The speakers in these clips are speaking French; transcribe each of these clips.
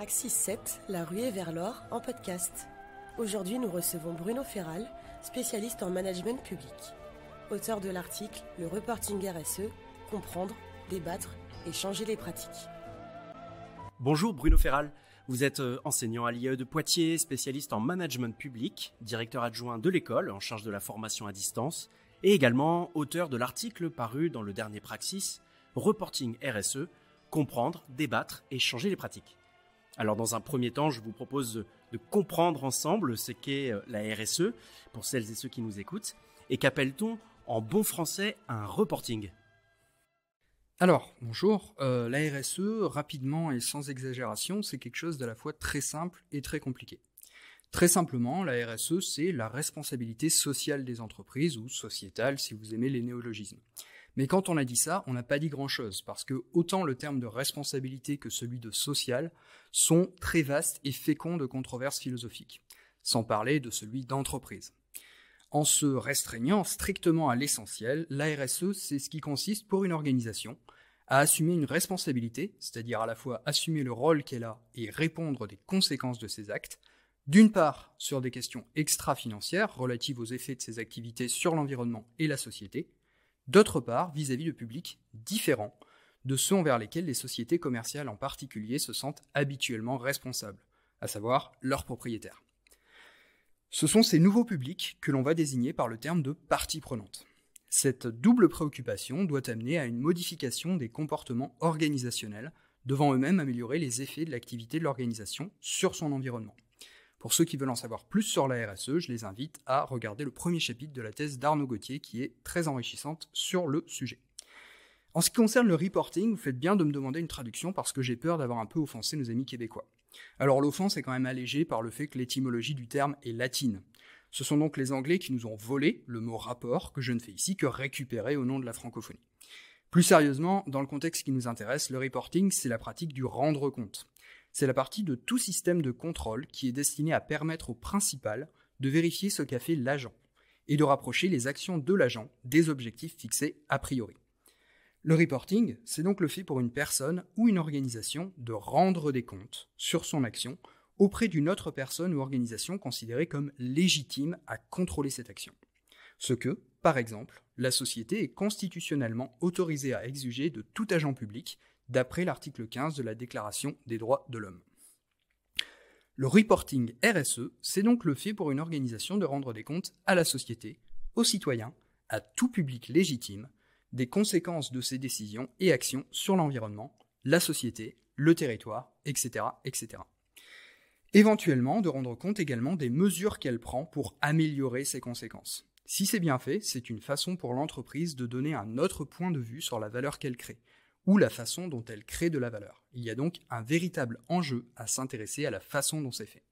Praxis 7, la ruée vers l'or en podcast. Aujourd'hui, nous recevons Bruno Ferral, spécialiste en management public. Auteur de l'article « Le reporting RSE, comprendre, débattre et changer les pratiques ». Bonjour Bruno Ferral, vous êtes enseignant à l'IAE de Poitiers, spécialiste en management public, directeur adjoint de l'école en charge de la formation à distance et également auteur de l'article paru dans le dernier Praxis « Reporting RSE, comprendre, débattre et changer les pratiques ». Alors dans un premier temps, je vous propose de comprendre ensemble ce qu'est la RSE pour celles et ceux qui nous écoutent et qu'appelle-t-on en bon français un reporting. Alors, bonjour, la RSE, rapidement et sans exagération, c'est quelque chose d'à la fois très simple et très compliqué. Très simplement, la RSE, c'est la responsabilité sociale des entreprises, ou sociétale si vous aimez les néologismes. Mais quand on a dit ça, on n'a pas dit grand-chose, parce que autant le terme de responsabilité que celui de social sont très vastes et féconds de controverses philosophiques, sans parler de celui d'entreprise. En se restreignant strictement à l'essentiel, la RSE, c'est ce qui consiste pour une organisation à assumer une responsabilité, c'est-à-dire à la fois assumer le rôle qu'elle a et répondre des conséquences de ses actes, d'une part sur des questions extra-financières relatives aux effets de ses activités sur l'environnement et la société, d'autre part vis-à-vis de publics différents de ceux envers lesquels les sociétés commerciales en particulier se sentent habituellement responsables, à savoir leurs propriétaires. Ce sont ces nouveaux publics que l'on va désigner par le terme de parties prenantes. Cette double préoccupation doit amener à une modification des comportements organisationnels, devant eux-mêmes améliorer les effets de l'activité de l'organisation sur son environnement. Pour ceux qui veulent en savoir plus sur la RSE, je les invite à regarder le premier chapitre de la thèse d'Arnaud Gauthier qui est très enrichissante sur le sujet. En ce qui concerne le reporting, vous faites bien de me demander une traduction parce que j'ai peur d'avoir un peu offensé nos amis québécois. Alors l'offense est quand même allégée par le fait que l'étymologie du terme est latine. Ce sont donc les Anglais qui nous ont volé le mot rapport que je ne fais ici que récupérer au nom de la francophonie. Plus sérieusement, dans le contexte qui nous intéresse, le reporting, c'est la pratique du rendre compte. C'est la partie de tout système de contrôle qui est destiné à permettre au principal de vérifier ce qu'a fait l'agent et de rapprocher les actions de l'agent des objectifs fixés a priori. Le reporting, c'est donc le fait pour une personne ou une organisation de rendre des comptes sur son action auprès d'une autre personne ou organisation considérée comme légitime à contrôler cette action. Ce que, par exemple, la société est constitutionnellement autorisée à exiger de tout agent public d'après l'article 15 de la Déclaration des droits de l'homme. Le reporting RSE, c'est donc le fait pour une organisation de rendre des comptes à la société, aux citoyens, à tout public légitime, des conséquences de ses décisions et actions sur l'environnement, la société, le territoire, etc., etc. Éventuellement, de rendre compte également des mesures qu'elle prend pour améliorer ces conséquences. Si c'est bien fait, c'est une façon pour l'entreprise de donner un autre point de vue sur la valeur qu'elle crée, ou la façon dont elle crée de la valeur. Il y a donc un véritable enjeu à s'intéresser à la façon dont c'est fait.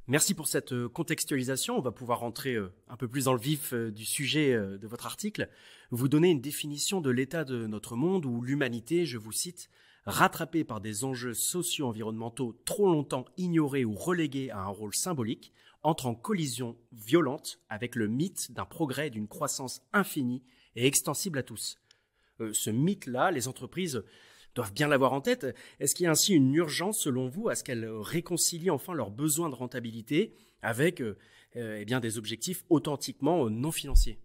Merci pour cette contextualisation. On va pouvoir rentrer un peu plus dans le vif du sujet de votre article. Vous donnez une définition de l'état de notre monde où l'humanité, je vous cite, rattrapée par des enjeux socio-environnementaux trop longtemps ignorés ou relégués à un rôle symbolique, entre en collision violente avec le mythe d'un progrès et d'une croissance infinie et extensible à tous. Ce mythe-là, les entreprises doivent bien l'avoir en tête. Est-ce qu'il y a ainsi une urgence, selon vous, à ce qu'elles réconcilient enfin leurs besoins de rentabilité avec des objectifs authentiquement non financiers ?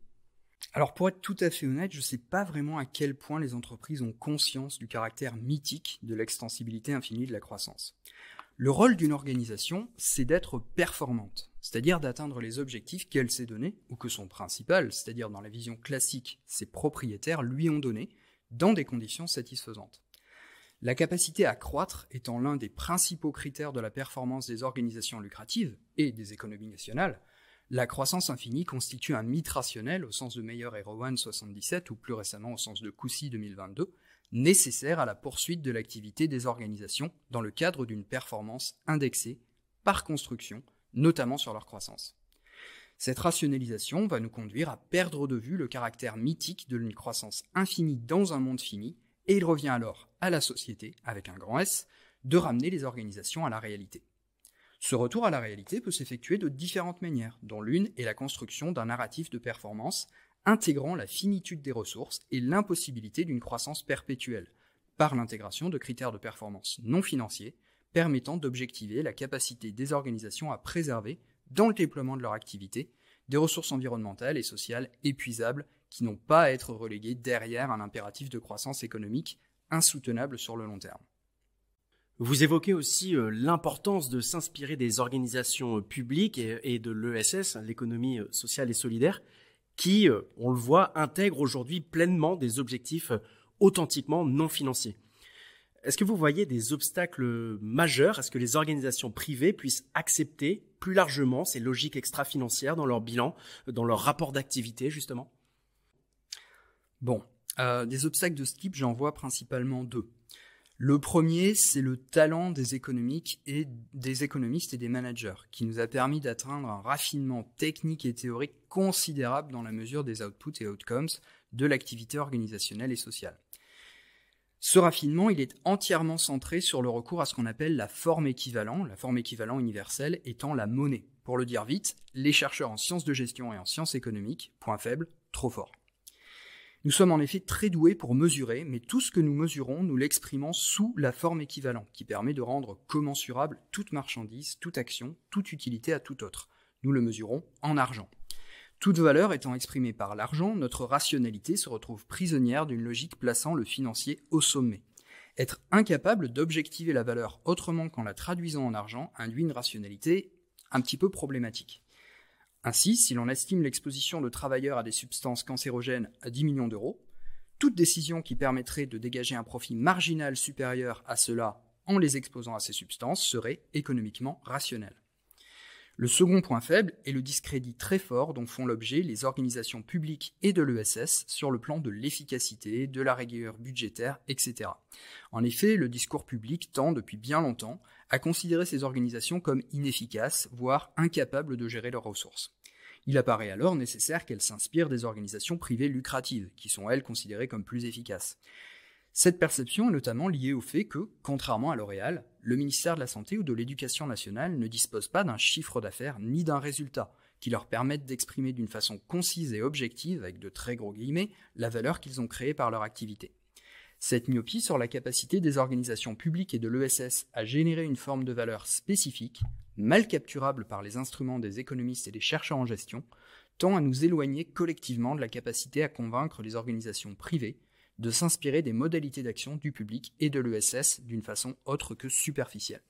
Alors pour être tout à fait honnête, je ne sais pas vraiment à quel point les entreprises ont conscience du caractère mythique de l'extensibilité infinie de la croissance. Le rôle d'une organisation, c'est d'être performante, c'est-à-dire d'atteindre les objectifs qu'elle s'est donnés, ou que son principal, c'est-à-dire dans la vision classique, ses propriétaires lui ont donnés, dans des conditions satisfaisantes. La capacité à croître étant l'un des principaux critères de la performance des organisations lucratives et des économies nationales, la croissance infinie constitue un mythe rationnel au sens de Meyer et Rowan 77 ou plus récemment au sens de Coucy 2022, nécessaire à la poursuite de l'activité des organisations dans le cadre d'une performance indexée par construction, notamment sur leur croissance. Cette rationalisation va nous conduire à perdre de vue le caractère mythique de l'une croissance infinie dans un monde fini, et il revient alors à la société, avec un grand S, de ramener les organisations à la réalité. Ce retour à la réalité peut s'effectuer de différentes manières, dont l'une est la construction d'un narratif de performance intégrant la finitude des ressources et l'impossibilité d'une croissance perpétuelle, par l'intégration de critères de performance non financiers, permettant d'objectiver la capacité des organisations à préserver, dans le déploiement de leur activité, des ressources environnementales et sociales épuisables qui n'ont pas à être reléguées derrière un impératif de croissance économique insoutenable sur le long terme. Vous évoquez aussi l'importance de s'inspirer des organisations publiques et de l'ESS, l'économie sociale et solidaire, qui, on le voit, intègrent aujourd'hui pleinement des objectifs authentiquement non financiers. Est-ce que vous voyez des obstacles majeurs à ce que les organisations privées puissent accepter plus largement ces logiques extra-financières dans leur bilan, dans leur rapport d'activité justement ? Bon, des obstacles de ce type, j'en vois principalement deux. Le premier, c'est le talent des économistes et des managers, qui nous a permis d'atteindre un raffinement technique et théorique considérable dans la mesure des outputs et outcomes de l'activité organisationnelle et sociale. Ce raffinement, il est entièrement centré sur le recours à ce qu'on appelle la forme équivalent universelle étant la monnaie. Pour le dire vite, les chercheurs en sciences de gestion et en sciences économiques, point faible, trop fort. Nous sommes en effet très doués pour mesurer, mais tout ce que nous mesurons, nous l'exprimons sous la forme équivalent, qui permet de rendre commensurable toute marchandise, toute action, toute utilité à tout autre. Nous le mesurons en argent. Toute valeur étant exprimée par l'argent, notre rationalité se retrouve prisonnière d'une logique plaçant le financier au sommet. Être incapable d'objectiver la valeur autrement qu'en la traduisant en argent induit une rationalité un petit peu problématique. Ainsi, si l'on estime l'exposition de travailleurs à des substances cancérogènes à 10 millions d'euros, toute décision qui permettrait de dégager un profit marginal supérieur à cela en les exposant à ces substances serait économiquement rationnelle. Le second point faible est le discrédit très fort dont font l'objet les organisations publiques et de l'ESS sur le plan de l'efficacité, de la rigueur budgétaire, etc. En effet, le discours public tend depuis bien longtemps à considérer ces organisations comme inefficaces, voire incapables de gérer leurs ressources. Il apparaît alors nécessaire qu'elles s'inspirent des organisations privées lucratives, qui sont elles considérées comme plus efficaces. Cette perception est notamment liée au fait que, contrairement à L'Oréal, le ministère de la Santé ou de l'Éducation nationale ne dispose pas d'un chiffre d'affaires ni d'un résultat qui leur permettent d'exprimer d'une façon concise et objective, avec de très gros guillemets, la valeur qu'ils ont créée par leur activité. Cette myopie sur la capacité des organisations publiques et de l'ESS à générer une forme de valeur spécifique, mal capturable par les instruments des économistes et des chercheurs en gestion, tend à nous éloigner collectivement de la capacité à convaincre les organisations privées de s'inspirer des modalités d'action du public et de l'ESS d'une façon autre que superficielle.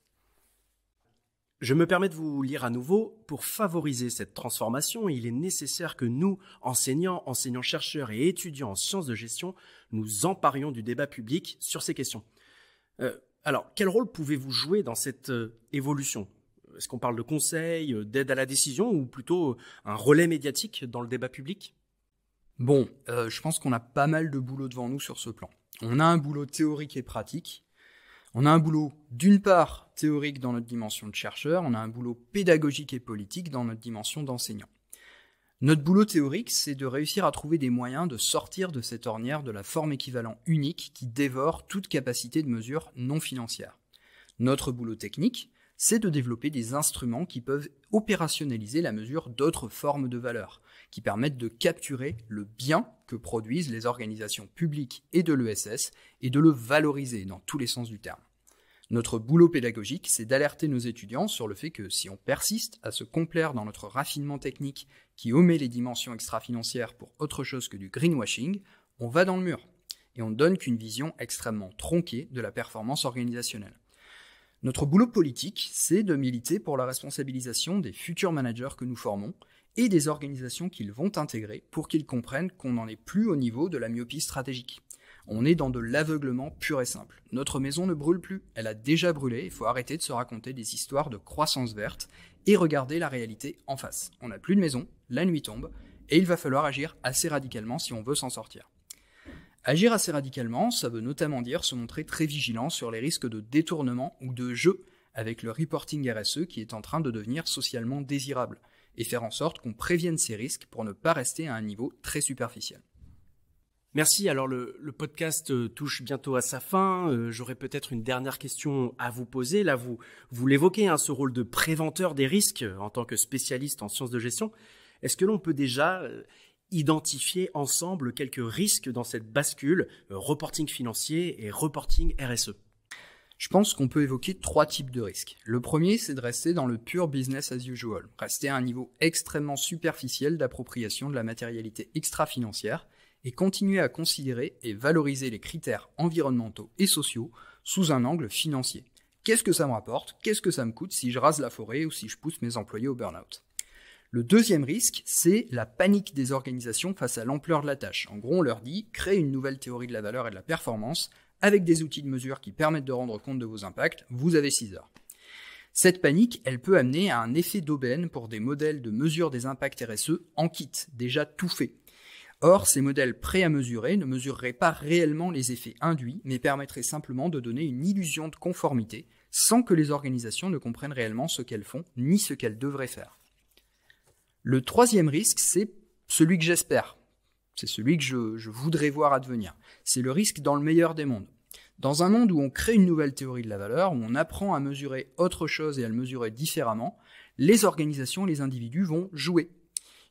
Je me permets de vous lire à nouveau. Pour favoriser cette transformation, il est nécessaire que nous, enseignants-chercheurs et étudiants en sciences de gestion, nous emparions du débat public sur ces questions. Alors, quel rôle pouvez-vous jouer dans cette évolution ? Est-ce qu'on parle de conseil, d'aide à la décision ou plutôt un relais médiatique dans le débat public ? Bon, je pense qu'on a pas mal de boulot devant nous sur ce plan. On a un boulot théorique et pratique. On a un boulot, d'une part, théorique dans notre dimension de chercheur, on a un boulot pédagogique et politique dans notre dimension d'enseignant. Notre boulot théorique, c'est de réussir à trouver des moyens de sortir de cette ornière de la forme équivalent unique qui dévore toute capacité de mesure non financière. Notre boulot technique, c'est de développer des instruments qui peuvent opérationnaliser la mesure d'autres formes de valeur, qui permettent de capturer le bien que produisent les organisations publiques et de l'ESS et de le valoriser dans tous les sens du terme. Notre boulot pédagogique, c'est d'alerter nos étudiants sur le fait que si on persiste à se complaire dans notre raffinement technique qui omet les dimensions extra-financières pour autre chose que du greenwashing, on va dans le mur et on ne donne qu'une vision extrêmement tronquée de la performance organisationnelle. Notre boulot politique, c'est de militer pour la responsabilisation des futurs managers que nous formons et des organisations qu'ils vont intégrer pour qu'ils comprennent qu'on n'en est plus au niveau de la myopie stratégique. On est dans de l'aveuglement pur et simple. Notre maison ne brûle plus, elle a déjà brûlé, il faut arrêter de se raconter des histoires de croissance verte et regarder la réalité en face. On n'a plus de maison, la nuit tombe, et il va falloir agir assez radicalement si on veut s'en sortir. Agir assez radicalement, ça veut notamment dire se montrer très vigilant sur les risques de détournement ou de jeu avec le reporting RSE qui est en train de devenir socialement désirable, et faire en sorte qu'on prévienne ces risques pour ne pas rester à un niveau très superficiel. Merci. Alors le podcast touche bientôt à sa fin. J'aurais peut-être une dernière question à vous poser. Là, vous l'évoquez, ce rôle de préventeur des risques en tant que spécialiste en sciences de gestion. Est-ce que l'on peut déjà identifier ensemble quelques risques dans cette bascule reporting financier et reporting RSE ? Je pense qu'on peut évoquer 3 types de risques. Le premier, c'est de rester dans le pur business as usual, rester à un niveau extrêmement superficiel d'appropriation de la matérialité extra-financière et continuer à considérer et valoriser les critères environnementaux et sociaux sous un angle financier. Qu'est-ce que ça me rapporte ? Qu'est-ce que ça me coûte si je rase la forêt ou si je pousse mes employés au burn-out ? Le deuxième risque, c'est la panique des organisations face à l'ampleur de la tâche. En gros, on leur dit « créez une nouvelle théorie de la valeur et de la performance » avec des outils de mesure qui permettent de rendre compte de vos impacts, vous avez 6 heures. Cette panique, elle peut amener à un effet d'aubaine pour des modèles de mesure des impacts RSE en kit, déjà tout fait. Or, ces modèles prêts à mesurer ne mesureraient pas réellement les effets induits, mais permettraient simplement de donner une illusion de conformité, sans que les organisations ne comprennent réellement ce qu'elles font, ni ce qu'elles devraient faire. Le troisième risque, c'est celui que j'espère. C'est celui que je voudrais voir advenir. C'est le risque dans le meilleur des mondes. Dans un monde où on crée une nouvelle théorie de la valeur, où on apprend à mesurer autre chose et à le mesurer différemment, les organisations, les individus vont jouer.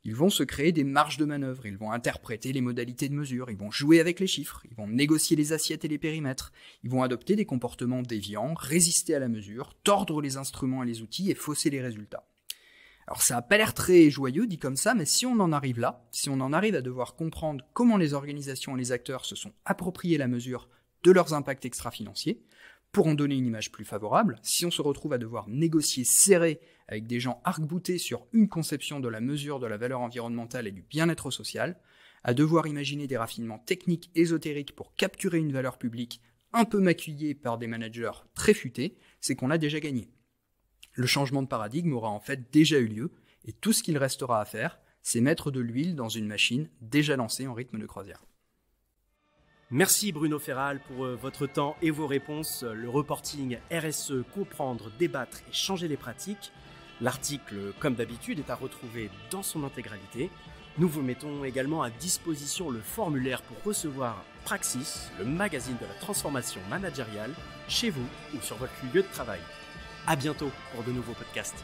Ils vont se créer des marges de manœuvre, ils vont interpréter les modalités de mesure, ils vont jouer avec les chiffres, ils vont négocier les assiettes et les périmètres, ils vont adopter des comportements déviants, résister à la mesure, tordre les instruments et les outils et fausser les résultats. Alors ça n'a pas l'air très joyeux dit comme ça, mais si on en arrive là, si on en arrive à devoir comprendre comment les organisations et les acteurs se sont appropriés la mesure de leurs impacts extra-financiers, pour en donner une image plus favorable, si on se retrouve à devoir négocier serré avec des gens arc-boutés sur une conception de la mesure de la valeur environnementale et du bien-être social, à devoir imaginer des raffinements techniques ésotériques pour capturer une valeur publique un peu maquillée par des managers très futés, c'est qu'on a déjà gagné. Le changement de paradigme aura en fait déjà eu lieu, et tout ce qu'il restera à faire, c'est mettre de l'huile dans une machine déjà lancée en rythme de croisière. Merci Bruno Ferral pour votre temps et vos réponses. Le reporting RSE, comprendre, débattre et changer les pratiques. L'article, comme d'habitude, est à retrouver dans son intégralité. Nous vous mettons également à disposition le formulaire pour recevoir Praxis, le magazine de la transformation managériale, chez vous ou sur votre lieu de travail. À bientôt pour de nouveaux podcasts.